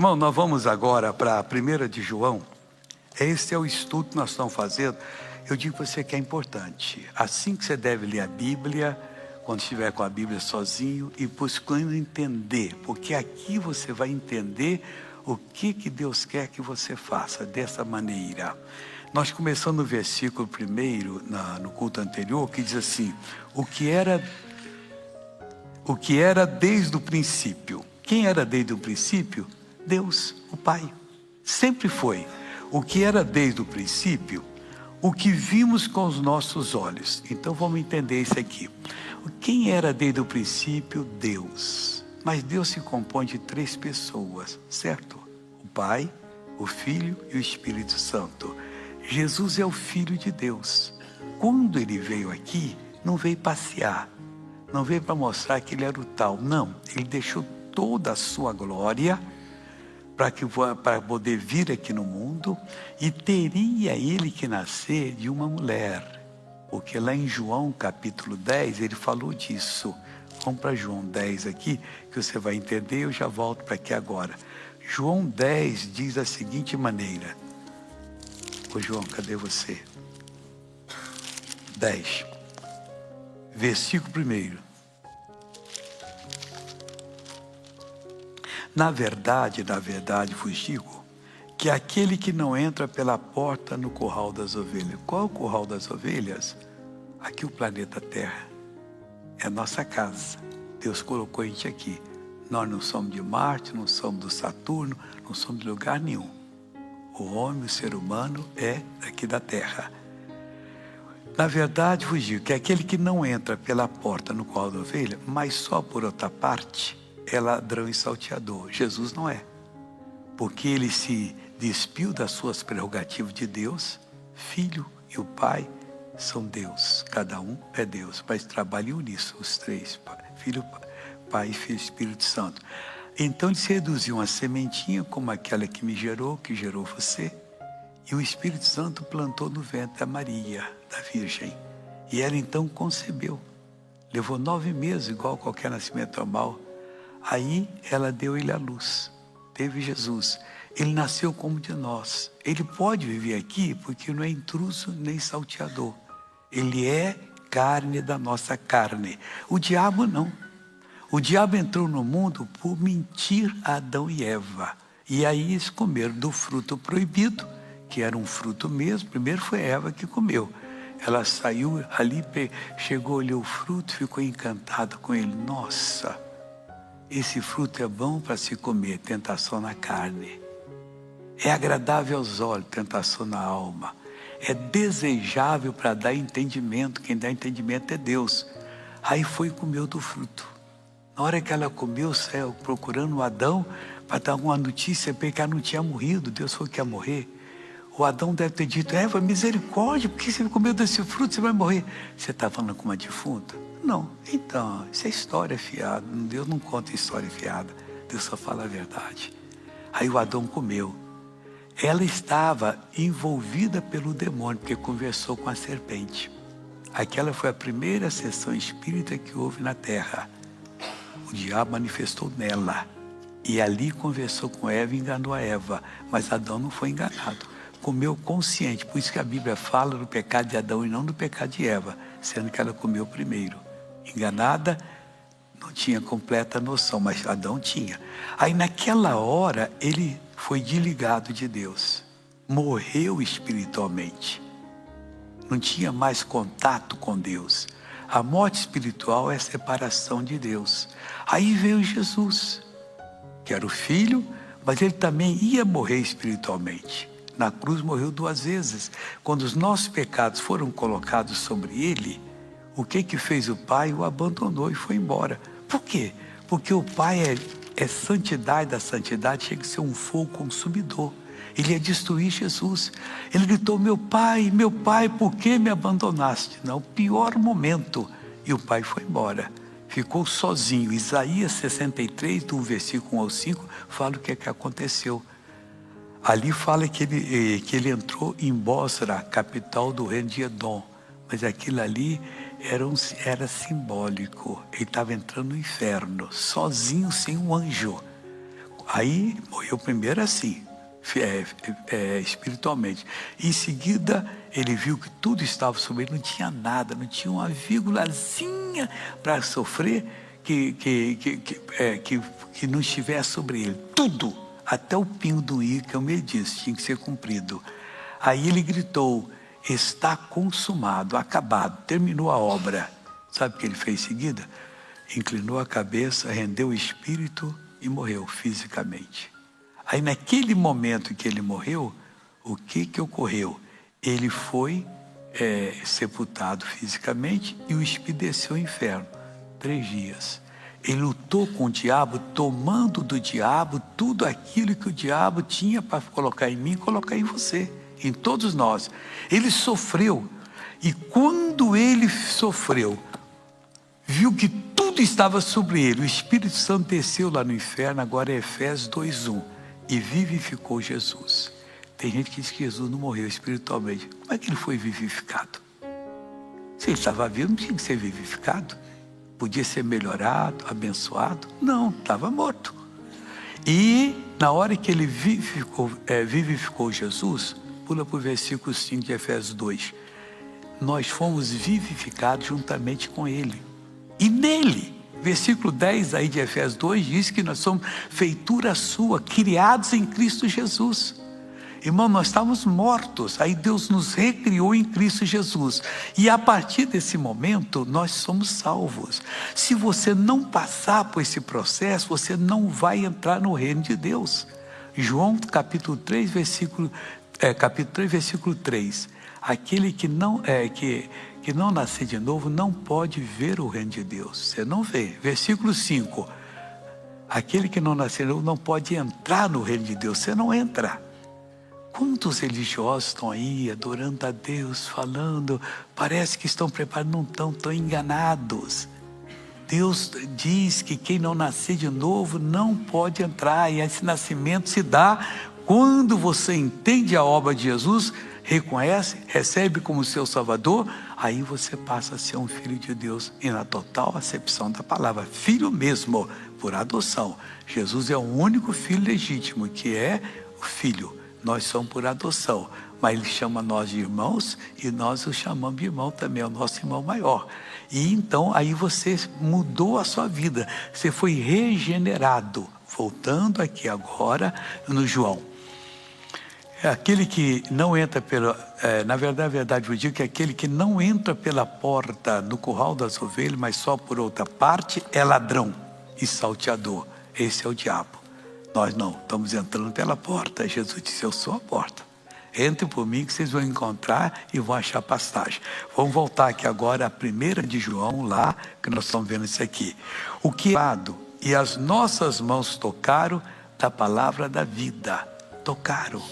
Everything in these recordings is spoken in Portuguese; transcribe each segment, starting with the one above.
Irmão, nós vamos agora para a 1 de João. Esse é o estudo que nós estamos fazendo. Eu digo para você que é importante. Assim que você deve ler a Bíblia, quando estiver com a Bíblia sozinho e buscando entender. Porque aqui você vai entender o que Deus quer que você faça dessa maneira. Nós começamos no versículo 1, no culto anterior, que diz assim: o que era desde o princípio. Quem era desde o princípio? Deus, o Pai. Sempre foi. O que era desde o princípio, o que vimos com os nossos olhos. Então vamos entender isso aqui. Quem era desde o princípio? Deus. Mas Deus se compõe de 3 pessoas, certo? O Pai, o Filho e o Espírito Santo. Jesus é o Filho de Deus. Quando ele veio aqui, não veio passear. Não veio para mostrar que ele era o tal. Não, ele deixou toda a sua glória para poder vir aqui no mundo, e teria ele que nascer de uma mulher. Porque lá em João capítulo 10, ele falou disso. Vamos para João 10 aqui, que você vai entender, eu já volto para aqui agora. João 10 diz da seguinte maneira. Ô João, cadê você? 10. Versículo 1. Na verdade vos digo, que aquele que não entra pela porta no curral das ovelhas. Qual é o curral das ovelhas? Aqui o planeta Terra. É a nossa casa. Deus colocou a gente aqui. Nós não somos de Marte, não somos do Saturno, não somos de lugar nenhum. O homem, o ser humano, é daqui da Terra. Na verdade vos digo, que aquele que não entra pela porta no curral da ovelha, mas só por outra parte, é ladrão e salteador. Jesus não é. Porque ele se despiu das suas prerrogativas de Deus. Filho e o Pai são Deus. Cada um é Deus. Mas trabalham nisso, os 3. Filho, Pai, Filho e Espírito Santo. Então ele se reduziu uma sementinha como aquela que me gerou, que gerou você. E o Espírito Santo plantou no ventre da Maria, da Virgem. E ela então concebeu. Levou 9 meses, igual qualquer nascimento normal. Aí ela deu ele à luz, teve Jesus. Ele nasceu como de nós. Ele pode viver aqui porque não é intruso nem salteador. Ele é carne da nossa carne. O diabo não. O diabo entrou no mundo por mentir a Adão e Eva. E aí eles comeram do fruto proibido, que era um fruto mesmo. Primeiro foi Eva que comeu. Ela saiu ali, chegou, olhou o fruto, ficou encantada com ele. Nossa! Esse fruto é bom para se comer, tentação na carne. É agradável aos olhos, tentação na alma. É desejável para dar entendimento. Quem dá entendimento é Deus. Aí foi e comeu do fruto. Na hora que ela comeu, saiu procurando o Adão para dar uma notícia, porque ela não tinha morrido. Deus falou que ia morrer. O Adão deve ter dito: Eva, misericórdia, por que você comeu desse fruto? Você vai morrer. Você está falando com uma defunta? Não. Então, isso é história fiada. Deus não conta história fiada. Deus só fala a verdade. Aí o Adão comeu. Ela estava envolvida pelo demônio, porque conversou com a serpente. Aquela foi a primeira sessão espírita que houve na terra. O diabo manifestou nela. E ali conversou com Eva e enganou a Eva. Mas Adão não foi enganado. Comeu consciente. Por isso que a Bíblia fala do pecado de Adão e não do pecado de Eva. Sendo que ela comeu primeiro. Enganada, não tinha completa noção, mas Adão tinha. Aí naquela hora, ele foi desligado de Deus. Morreu espiritualmente. Não tinha mais contato com Deus. A morte espiritual é a separação de Deus. Aí veio Jesus, que era o Filho, mas ele também ia morrer espiritualmente. Na cruz morreu 2 vezes. Quando os nossos pecados foram colocados sobre ele, o que fez o Pai? O abandonou e foi embora. Por quê? Porque o Pai é santidade da santidade, chega a ser um fogo consumidor. Ele ia destruir Jesus. Ele gritou: meu Pai, por que me abandonaste? No pior momento. E o Pai foi embora. Ficou sozinho. Isaías 63, do versículo 1 ao 5, fala o que aconteceu. Ali fala que ele entrou em Bósra, capital do reino de Edom. Mas aquilo ali era simbólico. Ele estava entrando no inferno, sozinho, sem um anjo. Aí morreu primeiro assim, espiritualmente. Em seguida, ele viu que tudo estava sobre ele, não tinha nada, não tinha uma vírgulazinha para sofrer que não estivesse sobre ele. Tudo, até o pingo do i, que eu me disse, tinha que ser cumprido. Aí ele gritou: está consumado, acabado, terminou a obra. Sabe o que ele fez em seguida? Inclinou a cabeça, rendeu o espírito e morreu fisicamente. Aí naquele momento que ele morreu, o que ocorreu? Ele foi sepultado fisicamente e o espírito desceu ao inferno. 3 dias. Ele lutou com o diabo, tomando do diabo tudo aquilo que o diabo tinha para colocar em mim e colocar em você, em todos nós. Ele sofreu. E quando ele sofreu, viu que tudo estava sobre ele. O Espírito Santo desceu lá no inferno, agora é Efésios 2:1, e vivificou Jesus. Tem gente que diz que Jesus não morreu espiritualmente. Como é que ele foi vivificado? Se ele estava vivo, não tinha que ser vivificado. Podia ser melhorado, abençoado. Não, estava morto. E na hora que ele vivificou Jesus, pula para o versículo 5 de Efésios 2. Nós fomos vivificados juntamente com ele. E nele, versículo 10 aí de Efésios 2, diz que nós somos feitura sua, criados em Cristo Jesus. Irmão, nós estávamos mortos, aí Deus nos recriou em Cristo Jesus. E a partir desse momento, nós somos salvos. Se você não passar por esse processo, você não vai entrar no reino de Deus. João capítulo 3, versículo 3. Aquele que não nascer de novo não pode ver o reino de Deus. Você não vê. Versículo 5. Aquele que não nascer de novo não pode entrar no reino de Deus. Você não entra. Quantos religiosos estão aí adorando a Deus, falando, parece que estão preparados, não estão enganados. Deus diz que quem não nascer de novo não pode entrar, e esse nascimento se dá quando você entende a obra de Jesus, reconhece, recebe como seu Salvador, aí você passa a ser um filho de Deus, e na total acepção da palavra, filho mesmo, por adoção. Jesus é o único filho legítimo, que é o filho. Nós somos por adoção, mas ele chama nós de irmãos e nós o chamamos de irmão também, é o nosso irmão maior. E então aí você mudou a sua vida, você foi regenerado. Voltando aqui agora no João. Aquele que não entra na verdade eu digo que aquele que não entra pela porta no curral das ovelhas, mas só por outra parte, é ladrão e salteador. Esse é o diabo. Nós não, estamos entrando pela porta. Jesus disse: eu sou a porta. Entrem por mim que vocês vão encontrar e vão achar pastagem. Vamos voltar aqui agora a 1 de João, lá, que nós estamos vendo isso aqui. O que e as nossas mãos tocaram da palavra da vida. Tocaram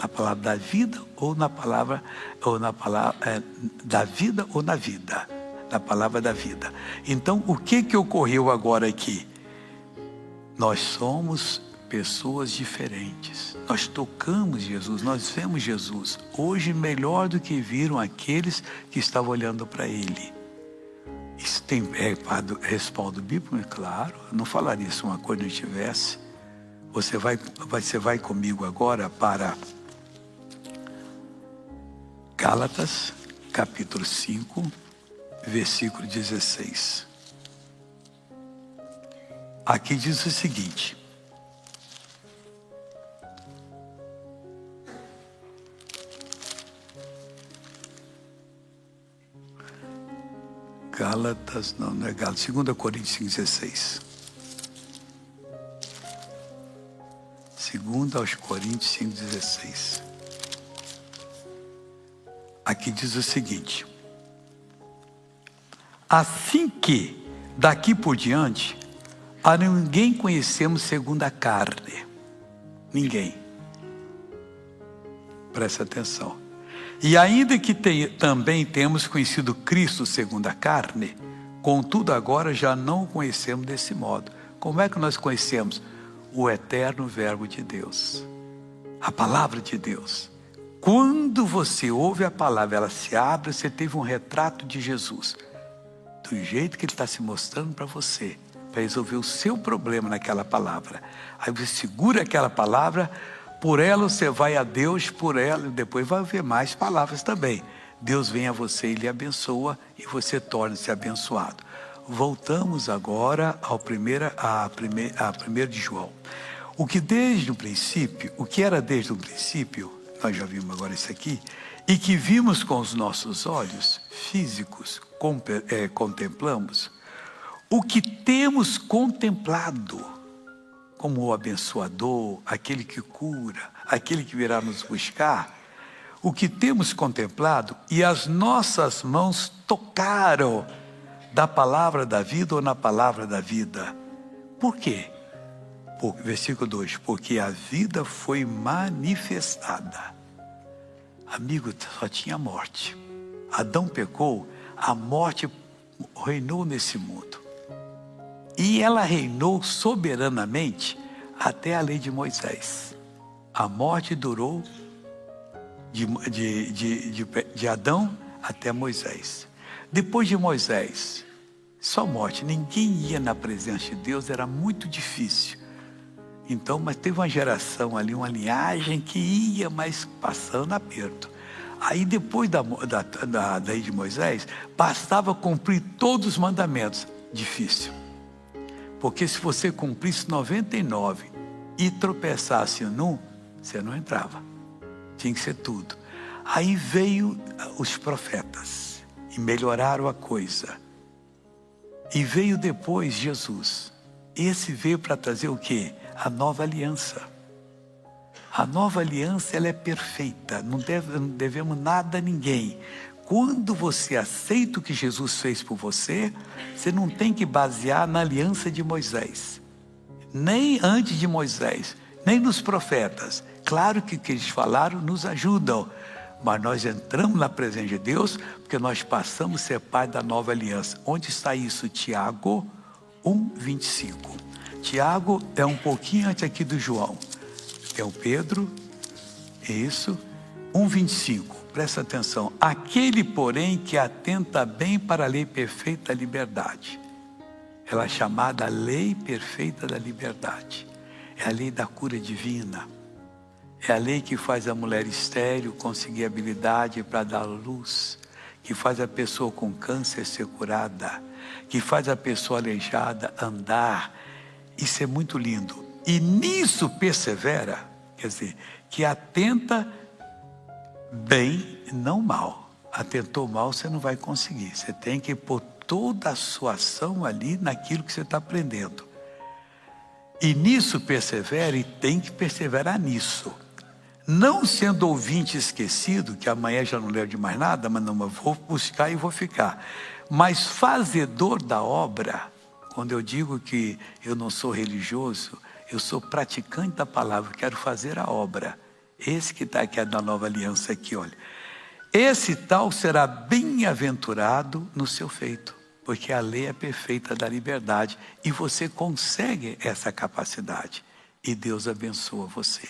na palavra da vida ou na palavra da vida ou na vida. Na palavra da vida. Então, o que ocorreu agora aqui? Nós somos pessoas diferentes. Nós tocamos Jesus, nós vemos Jesus. Hoje melhor do que viram aqueles que estavam olhando para Ele. Isso tem respaldo bíblico? Claro, eu não falaria se uma coisa não tivesse. Você vai comigo agora para Gálatas, capítulo 5, versículo 16. Aqui diz o seguinte: Gálatas, não é Gálatas, 2 Coríntios 5,16. 2 aos Coríntios 5,16. Aqui diz o seguinte: assim que daqui por diante a ninguém conhecemos segundo a carne. Ninguém. Presta atenção. E ainda que também temos conhecido Cristo segundo a carne, contudo agora já não o conhecemos desse modo. Como é que nós conhecemos? O eterno verbo de Deus. A palavra de Deus. Quando você ouve a palavra, ela se abre, você teve um retrato de Jesus. Do jeito que Ele está se mostrando para você. para resolver o seu problema naquela palavra. Aí você segura aquela palavra, por ela você vai a Deus, por ela, e depois vai haver mais palavras também. Deus vem a você e lhe abençoa, e você torna-se abençoado. Voltamos agora ao primeiro de João. O que era desde o princípio, nós já vimos agora isso aqui, e que vimos com os nossos olhos físicos, contemplamos, o que temos contemplado como o abençoador, aquele que cura, aquele que virá nos buscar, o que temos contemplado e as nossas mãos tocaram da palavra da vida ou na palavra da vida. Por quê? Versículo 2, porque a vida foi manifestada. Amigo, só tinha morte. Adão pecou, a morte reinou nesse mundo. E ela reinou soberanamente até a lei de Moisés. A morte durou de Adão até Moisés. Depois de Moisés, só morte. Ninguém ia na presença de Deus, era muito difícil. Então, mas teve uma geração ali, uma linhagem que ia, mas passando aperto. Aí depois da lei de Moisés, bastava cumprir todos os mandamentos. Difícil. Porque se você cumprisse 99 e tropeçasse num, você não entrava. Tinha que ser tudo. Aí veio os profetas e melhoraram a coisa. E veio depois Jesus. Esse veio para trazer o quê? A nova aliança. A nova aliança, ela é perfeita. Não devemos nada a ninguém. Quando você aceita o que Jesus fez por você, você não tem que basear na aliança de Moisés. Nem antes de Moisés, nem nos profetas. Claro que o que eles falaram nos ajudam. Mas nós entramos na presença de Deus porque nós passamos a ser parte da nova aliança. Onde está isso? Tiago 1:25. Tiago é um pouquinho antes aqui do João. É o Pedro, isso, 1:25. Presta atenção. Aquele, porém, que atenta bem para a lei perfeita da liberdade. Ela é chamada lei perfeita da liberdade. É a lei da cura divina. É a lei que faz a mulher estéril conseguir habilidade para dar luz. Que faz a pessoa com câncer ser curada. Que faz a pessoa aleijada andar. Isso é muito lindo. E nisso persevera, quer dizer, que atenta bem, não mal. Atentou mal, você não vai conseguir. Você tem que pôr toda a sua ação ali naquilo que você está aprendendo. E nisso persevera e tem que perseverar nisso. Não sendo ouvinte esquecido, que amanhã já não lembro de mais nada, mas não, eu vou buscar e vou ficar. Mas fazedor da obra. Quando eu digo que eu não sou religioso, eu sou praticante da palavra, quero fazer a obra. Esse que está aqui na nova aliança aqui, olha. Esse tal será bem-aventurado no seu feito, porque a lei é perfeita da liberdade e você consegue essa capacidade. E Deus abençoa você.